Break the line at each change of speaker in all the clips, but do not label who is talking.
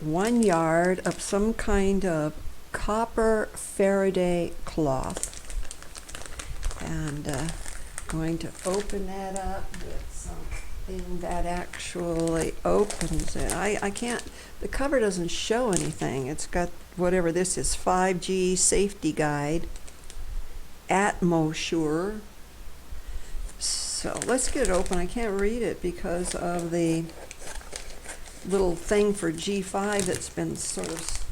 1 yard of some kind of copper Faraday cloth. And going to open that up with something that actually opens it. I can't, the cover doesn't show anything. It's got whatever this is, 5G safety guide, Atmosure. So let's get it open. I can't read it because of the little thing for G5 that's been sort of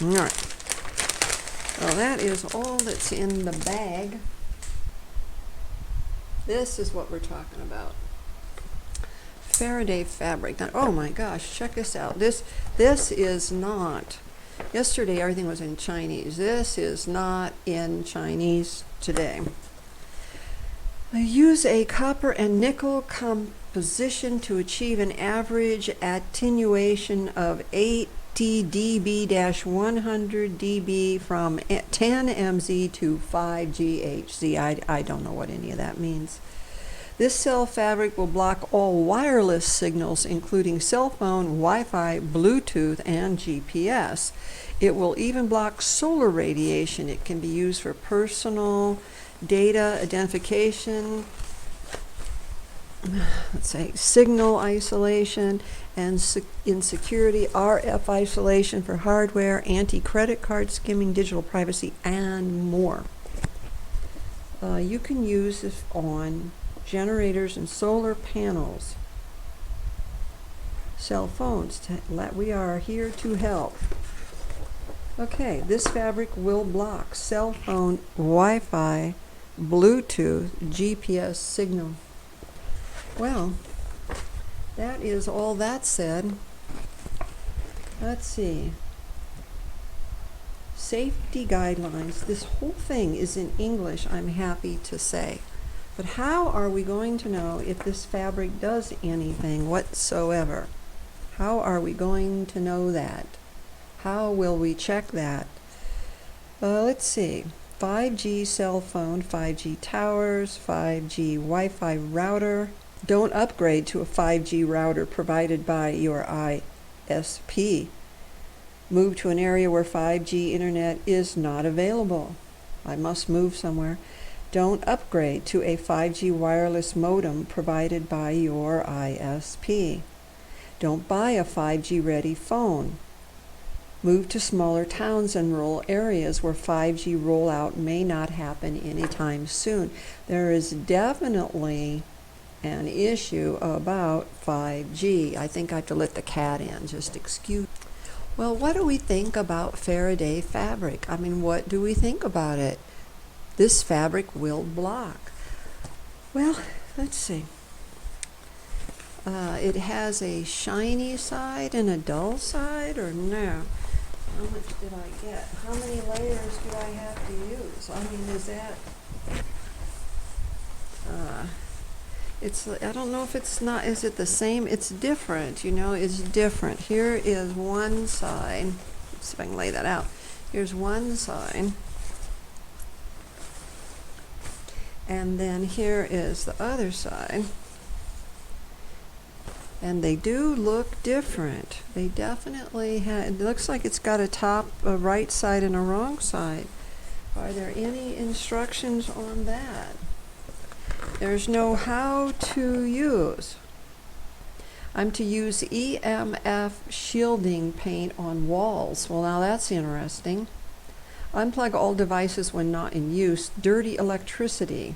all right. Well, that is all that's in the bag. This is what we're talking about. Faraday fabric. Now, oh my gosh, check this out. This is not. Yesterday everything was in Chinese. This is not in Chinese today. I use a copper and nickel composition to achieve an average attenuation of 80 dB-100 dB from 10 MZ to 5 GHz. I don't know what any of that means. This cell fabric will block all wireless signals, including cell phone, Wi-Fi, Bluetooth, and GPS. It will even block solar radiation. It can be used for personal data identification, let's say signal isolation, and in security, RF isolation for hardware, anti-credit card skimming, digital privacy, and more. You can use this on generators and solar panels, cell phones. We are here to help. Okay, this fabric will block cell phone, Wi-Fi, Bluetooth, GPS signal. Well, that is all that said. Let's see. Safety guidelines. This whole thing is in English, I'm happy to say. But how are we going to know if this fabric does anything whatsoever? How are we going to know that? How will we check that? Let's see. 5G cell phone, 5G towers, 5G Wi-Fi router. Don't upgrade to a 5G router provided by your ISP. Move to an area where 5G internet is not available. I must move somewhere. Don't upgrade to a 5G wireless modem provided by your ISP. Don't buy a 5G ready phone. Move to smaller towns and rural areas where 5G rollout may not happen anytime soon. There is definitely an issue about 5G. I think I have to let the cat in, just excuse. Well, what do we think about Faraday fabric? I mean, what do we think about it? This fabric will block. Well, let's see. It has a shiny side and a dull side, or no? How much did I get? How many layers do I have to use? I mean, is that... I don't know if it's not, is it the same? It's different, you know, it's different. Here is one side. Let's see if I can lay that out. Here's one side. And then here is the other side. And they do look different. They definitely have, it looks like it's got a top, a right side, and a wrong side. Are there any instructions on that? There's no how to use. I'm to use EMF shielding paint on walls. Well, now that's interesting. Unplug all devices when not in use. Dirty electricity.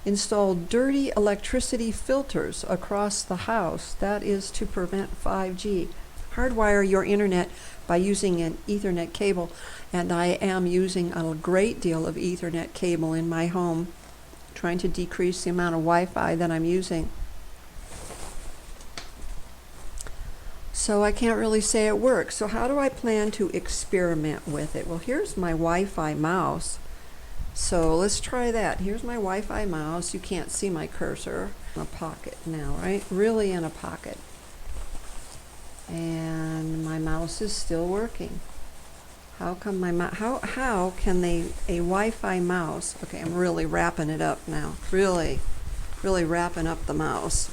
Install dirty electricity filters across the house. That is to prevent 5G. Hardwire your internet by using an Ethernet cable. And I am using a great deal of Ethernet cable in my home, trying to decrease the amount of Wi-Fi that I'm using. So I can't really say it works. So how do I plan to experiment with it? Well, here's my Wi-Fi mouse. So let's try that. Here's my Wi-Fi mouse. You can't see my cursor. In a pocket now, right? Really in a pocket. And my mouse is still working. How come my how can a Wi-Fi mouse, okay, I'm really wrapping it up now, really wrapping up the mouse.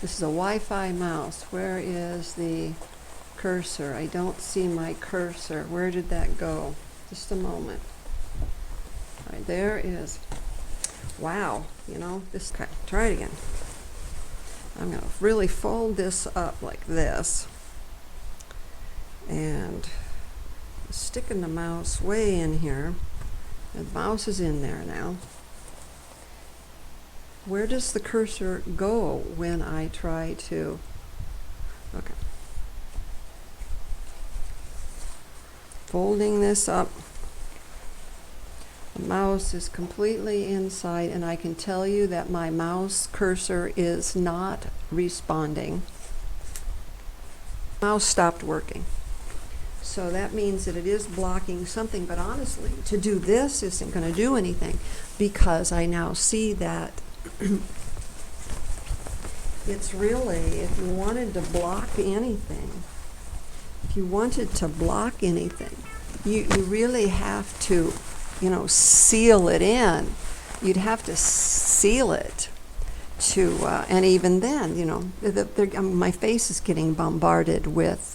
This is a Wi-Fi mouse. Where is the cursor? I don't see my cursor. Where did that go? Just a moment. All right, there it is. Wow, you know, this, okay, try it again. I'm going to really fold this up like this and sticking the mouse way in here. The mouse is in there now. Where does the cursor go when I try to, okay. Folding this up. The mouse is completely inside, and I can tell you that my mouse cursor is not responding. Mouse stopped working. So that means that it is blocking something, but honestly, to do this isn't going to do anything, because I now see that it's really, if you wanted to block anything, you really have to, you know, seal it in. You'd have to seal it to, and even then, you know, my face is getting bombarded with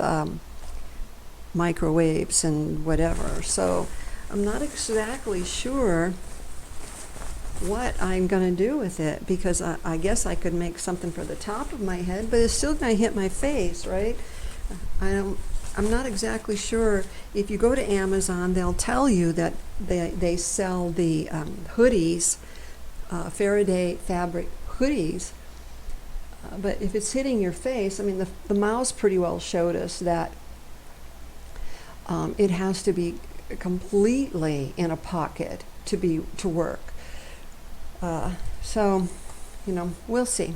microwaves and whatever. So I'm not exactly sure what I'm going to do with it, because I guess I could make something for the top of my head, but it's still going to hit my face, right? I'm not exactly sure. If you go to Amazon, they'll tell you that they sell the hoodies, Faraday fabric hoodies, but if it's hitting your face, I mean, the mouse pretty well showed us that it has to be completely in a pocket to work. So, you know, we'll see.